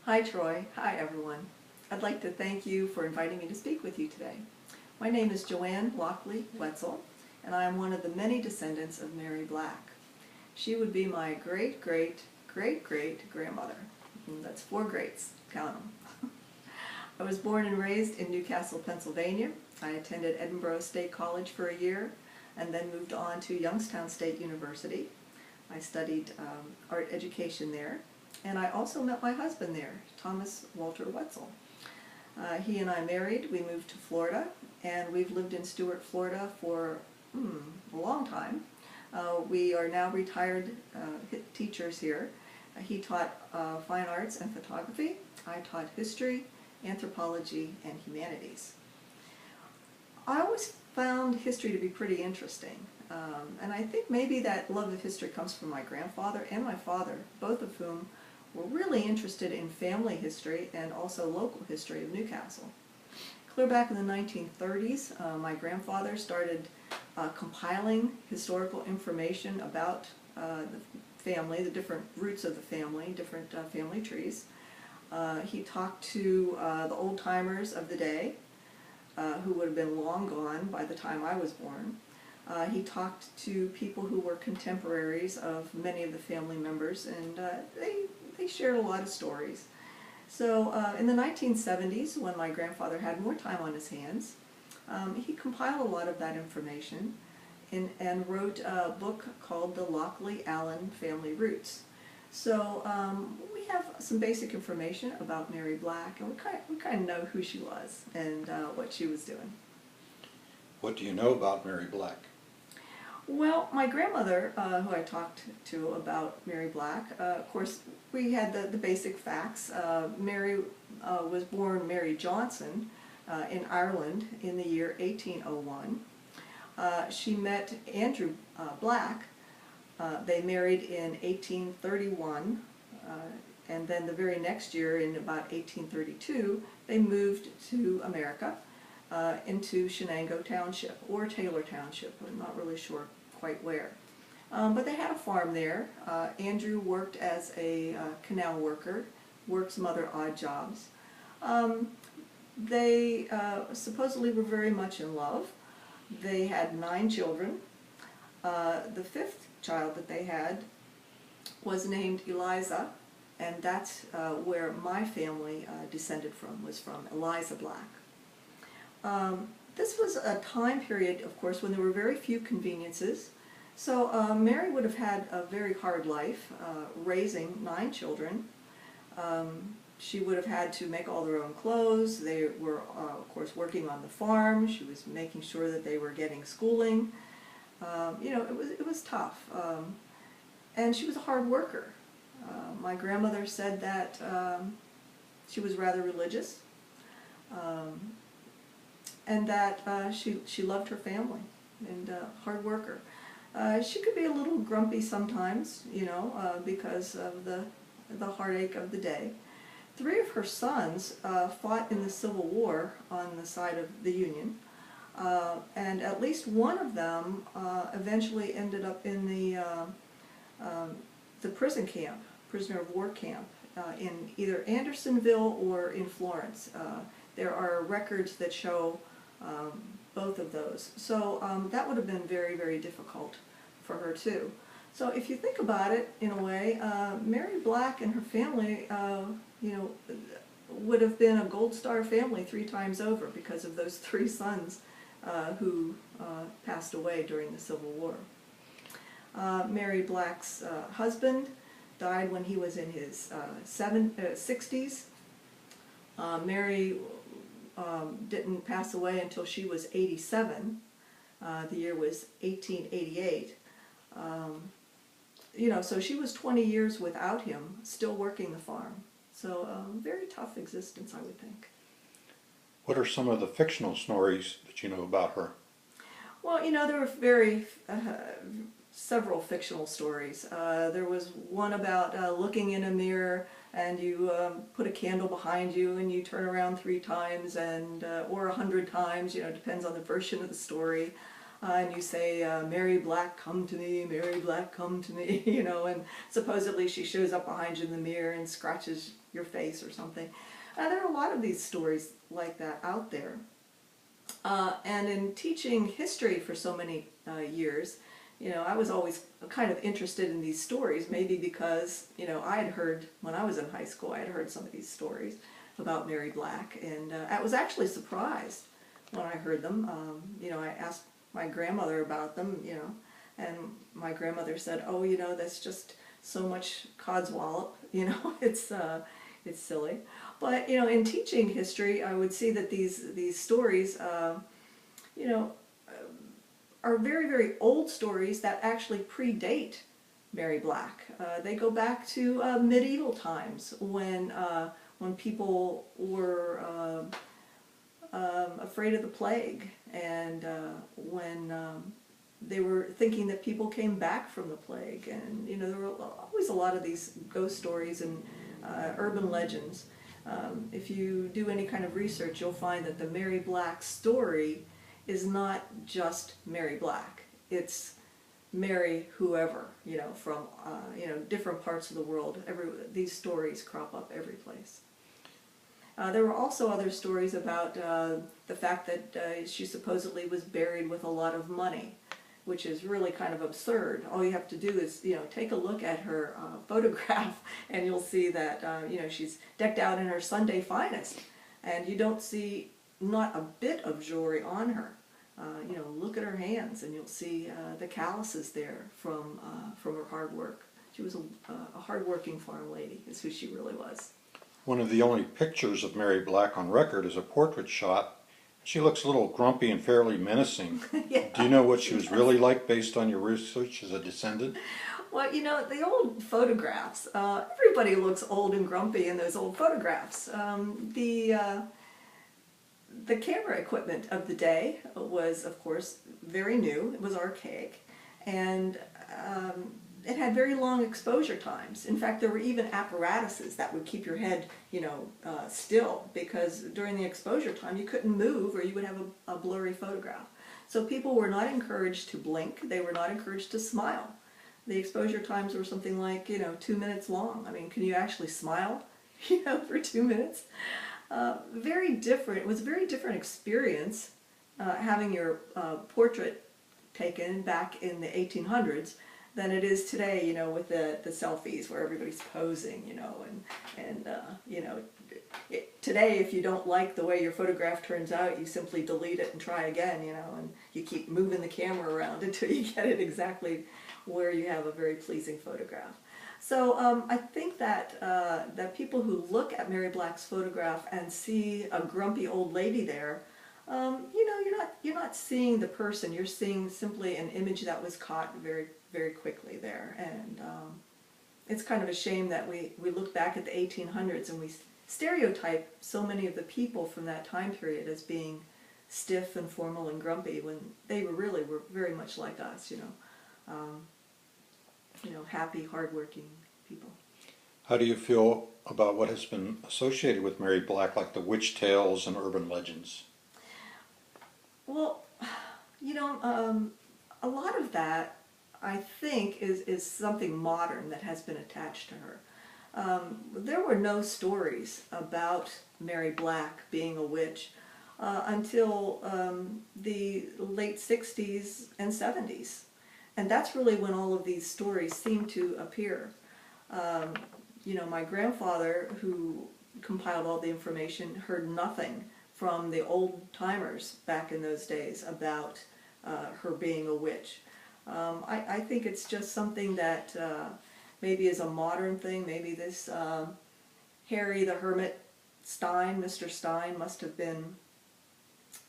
Hi Troy. Hi everyone. I'd like to thank you for inviting me to speak with you today. My name is Joanne Lockley Wetzl, and I am one of the many descendants of Mary Black. She would be my great-great-great-great-grandmother. That's 4 greats, count them. I was born and raised in Newcastle, Pennsylvania. I attended Edinburgh State College for a year and then moved on to Youngstown State University. I studied art education there, and I also met my husband there, Thomas Walter Wetzl. He and I married, we moved to Florida, and we've lived in Stuart, Florida for a long time. We are now retired teachers here. He taught fine arts and photography. I taught history, anthropology, and humanities. I always found history to be pretty interesting, and I think maybe that love of history comes from my grandfather and my father, both of whom were really interested in family history and also local history of Newcastle. Clear back in the 1930s, my grandfather started compiling historical information about the family, the different roots of the family, different family trees. He talked to the old-timers of the day, who would have been long gone by the time I was born. He talked to people who were contemporaries of many of the family members, and they shared a lot of stories. So in the 1970s, when my grandfather had more time on his hands, he compiled a lot of that information and wrote a book called The Lockley Allen Family Roots. So we have some basic information about Mary Black, and we kind of know who she was and what she was doing. What do you know about Mary Black? Well, my grandmother, who I talked to about Mary Black, of course, we had the basic facts. Mary was born Mary Johnson in Ireland in the year 1801. She met Andrew Black. They married in 1831, and then the very next year, in about 1832, they moved to America, into Shenango Township, or Taylor Township. I'm not really sure quite where. But they had a farm there. Andrew worked as a canal worker, worked some other odd jobs. They supposedly were very much in love. They had 9 children. The 5th child that they had was named Eliza, and that's where my family descended from, was from Eliza Black. This was a time period, of course, when there were very few conveniences. So Mary would have had a very hard life raising 9 children. She would have had to make all their own clothes. They were, of course, working on the farm. She was making sure that they were getting schooling. You know, it was tough. And she was a hard worker. My grandmother said that she was rather religious. And that she loved her family, and hard worker. She could be a little grumpy sometimes, you know, because of the heartache of the day. 3 of her sons fought in the Civil War on the side of the Union, and at least one of them eventually ended up in the prison camp, prisoner of war camp, in either Andersonville or in Florence. There are records that show both of those. So that would have been very, very difficult for her too. So if you think about it in a way, Mary Black and her family, you know, would have been a Gold Star family 3 times over because of those 3 sons who passed away during the Civil War. Mary Black's husband died when he was in his 60s. Mary didn't pass away until she was 87. The year was 1888. You know, so she was 20 years without him, still working the farm. So very tough existence, I would think. What are some of the fictional stories that you know about her? Well, you know, there were several fictional stories. There was one about looking in a mirror, and you put a candle behind you and you turn around 3 times, and or 100 times, you know, depends on the version of the story. and you say, Mary Black, come to me, Mary Black, come to me, you know, and supposedly she shows up behind you in the mirror and scratches your face or something. There are a lot of these stories like that out there. And in teaching history for so many years, you know, I was always kind of interested in these stories, maybe because, you know, I had heard, when I was in high school, I had heard some of these stories about Mary Black, and I was actually surprised when I heard them. You know, I asked my grandmother about them, you know, and my grandmother said, oh, you know, that's just so much codswallop, you know, it's silly. But, you know, in teaching history, I would see that these stories, you know, are very, very old stories that actually predate Mary Black. They go back to medieval times when people were afraid of the plague, and when they were thinking that people came back from the plague. And, you know, there were always a lot of these ghost stories and urban legends. If you do any kind of research, you'll find that the Mary Black story is not just Mary Black. It's Mary whoever, you know, from you know, different parts of the world. These stories crop up every place. There were also other stories about the fact that she supposedly was buried with a lot of money, which is really kind of absurd. All you have to do is, you know, take a look at her photograph, and you'll see that you know, she's decked out in her Sunday finest, and you don't see not a bit of jewelry on her. You know, look at her hands, and you'll see the calluses there from her hard work. She was a hard-working farm lady, is who she really was. One of the only pictures of Mary Black on record is a portrait shot. She looks a little grumpy and fairly menacing. Yeah, do you know what she was really like based on your research as a descendant? Well, you know, the old photographs, everybody looks old and grumpy in those old photographs. The camera equipment of the day was, of course, very new. It was archaic, and it had very long exposure times. In fact, there were even apparatuses that would keep your head, you know, still, because during the exposure time you couldn't move or you would have a blurry photograph. So people were not encouraged to blink. They were not encouraged to smile. The exposure times were something like, you know, 2 minutes long. I mean, can you actually smile, you know, for 2 minutes? Very different. It was a very different experience having your portrait taken back in the 1800s than it is today, you know, with the selfies where everybody's posing, you know, and you know, today if you don't like the way your photograph turns out, you simply delete it and try again, you know, and you keep moving the camera around until you get it exactly where you have a very pleasing photograph. So I think that that people who look at Mary Black's photograph and see a grumpy old lady there, you know, you're not seeing the person. You're seeing simply an image that was caught very, very quickly there. And it's kind of a shame that we look back at the 1800s and we stereotype so many of the people from that time period as being stiff and formal and grumpy when they really were very much like us, you know, happy, hardworking people. How do you feel about what has been associated with Mary Black, like the witch tales and urban legends? Well, you know, a lot of that, I think, is something modern that has been attached to her. There were no stories about Mary Black being a witch until the late 60s and 70s. And that's really when all of these stories seem to appear. You know, my grandfather, who compiled all the information, heard nothing from the old timers back in those days about her being a witch. I think it's just something that maybe is a modern thing. Maybe this Harry the Hermit Stein, Mr. Stein, must have been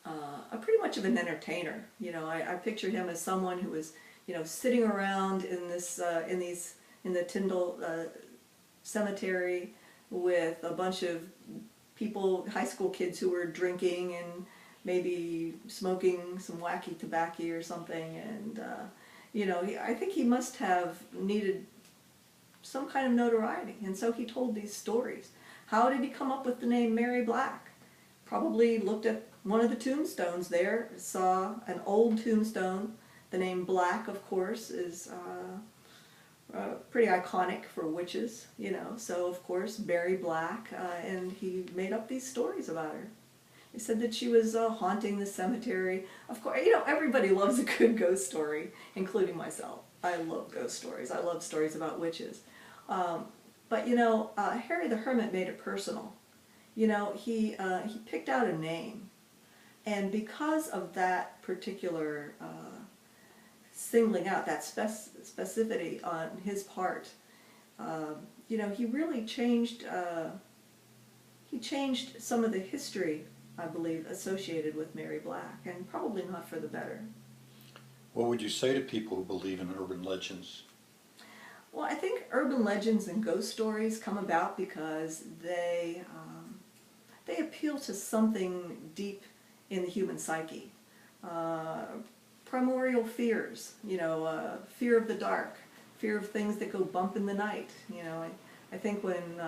a pretty much of an entertainer. You know, I picture him as someone who was, you know, sitting around in this in the Tyndall cemetery with a bunch of people, high school kids who were drinking and maybe smoking some wacky tobacco or something, and you know, I think he must have needed some kind of notoriety, and so he told these stories. How did he come up with the name Mary Black? Probably looked at one of the tombstones there saw an old tombstone. The name Black, of course, is pretty iconic for witches, you know. So, of course, Mary Black, and he made up these stories about her. He said that she was haunting the cemetery. Of course, you know, everybody loves a good ghost story, including myself. I love ghost stories. I love stories about witches. But, you know, Harry the Hermit made it personal. You know, he picked out a name. And because of that particular singling out, that specificity on his part, you know, he really changed some of the history, I believe, associated with Mary Black, and probably not for the better. What would you say to people who believe in urban legends? Well, I think urban legends and ghost stories come about because they appeal to something deep in the human psyche. Primordial fears, you know, fear of the dark, fear of things that go bump in the night. You know, I think when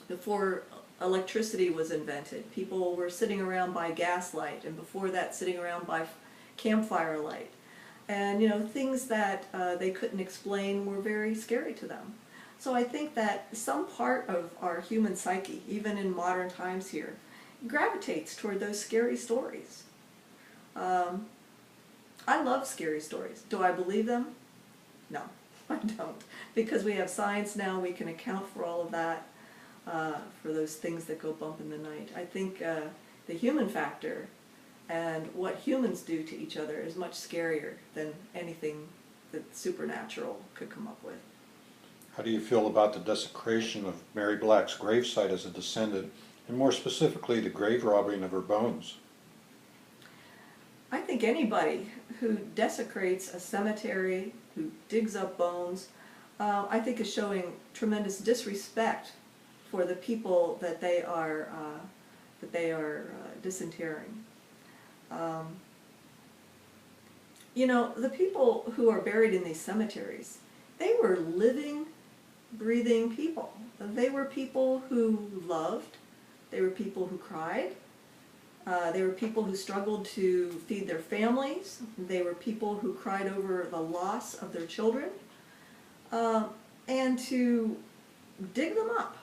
before electricity was invented, people were sitting around by gaslight, and before that sitting around by campfire light. And, you know, things that they couldn't explain were very scary to them. So I think that some part of our human psyche, even in modern times here, gravitates toward those scary stories. I love scary stories. Do I believe them? No, I don't. Because we have science now, we can account for all of that, for those things that go bump in the night. I think the human factor and what humans do to each other is much scarier than anything that supernatural could come up with. How do you feel about the desecration of Mary Black's gravesite as a descendant, and more specifically the grave robbing of her bones? I think anybody who desecrates a cemetery, who digs up bones, I think is showing tremendous disrespect for the people that they are disinterring. You know, the people who are buried in these cemeteries, they were living, breathing people. They were people who loved, they were people who cried, they were people who struggled to feed their families, they were people who cried over the loss of their children, and to dig them up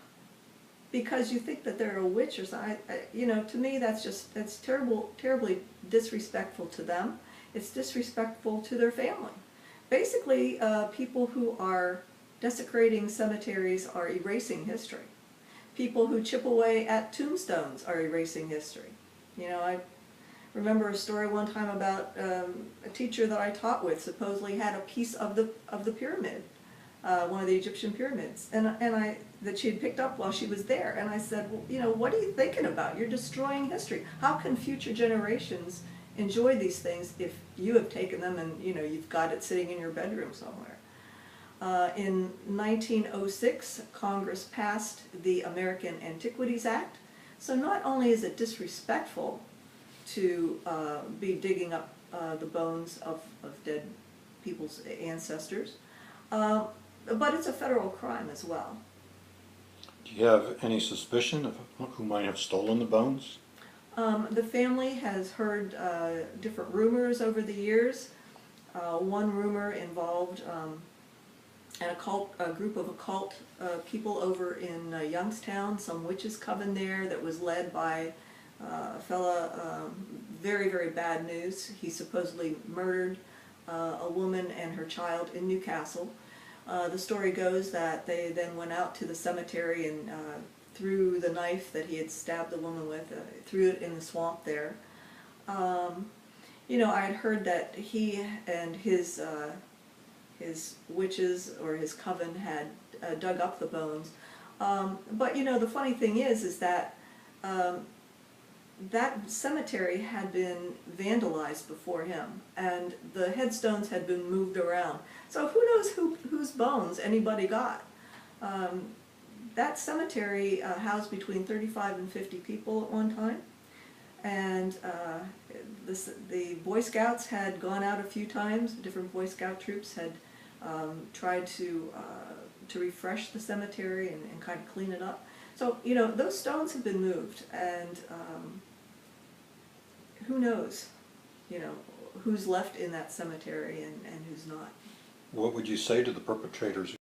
because you think that they're a witch or something, you know, to me that's terribly disrespectful to them. It's disrespectful to their family. Basically, people who are desecrating cemeteries are erasing history. People who chip away at tombstones are erasing history. You know, I remember a story one time about a teacher that I taught with supposedly had a piece of the pyramid, one of the Egyptian pyramids, and that she had picked up while she was there. And I said, well, you know, what are you thinking about? You're destroying history. How can future generations enjoy these things if you have taken them and, you know, you've got it sitting in your bedroom somewhere? In 1906, Congress passed the American Antiquities Act. So not only is it disrespectful to be digging up the bones of dead people's ancestors, but it's a federal crime as well. Do you have any suspicion of who might have stolen the bones? The family has heard different rumors over the years. One rumor involved a group of occult people over in Youngstown, some witches coven there that was led by a fella, very, very bad news. He supposedly murdered a woman and her child in Newcastle. The story goes that they then went out to the cemetery and threw the knife that he had stabbed the woman with, threw it in the swamp there. You know, I had heard that he and his witches or his coven had dug up the bones. But you know, the funny thing is that that cemetery had been vandalized before him, and the headstones had been moved around. So who knows whose bones anybody got? That cemetery housed between 35 and 50 people at one time, and the Boy Scouts had gone out a few times. Different Boy Scout troops had tried to refresh the cemetery and kind of clean it up. So, you know, those stones have been moved, and who knows, you know, who's left in that cemetery and who's not. What would you say to the perpetrators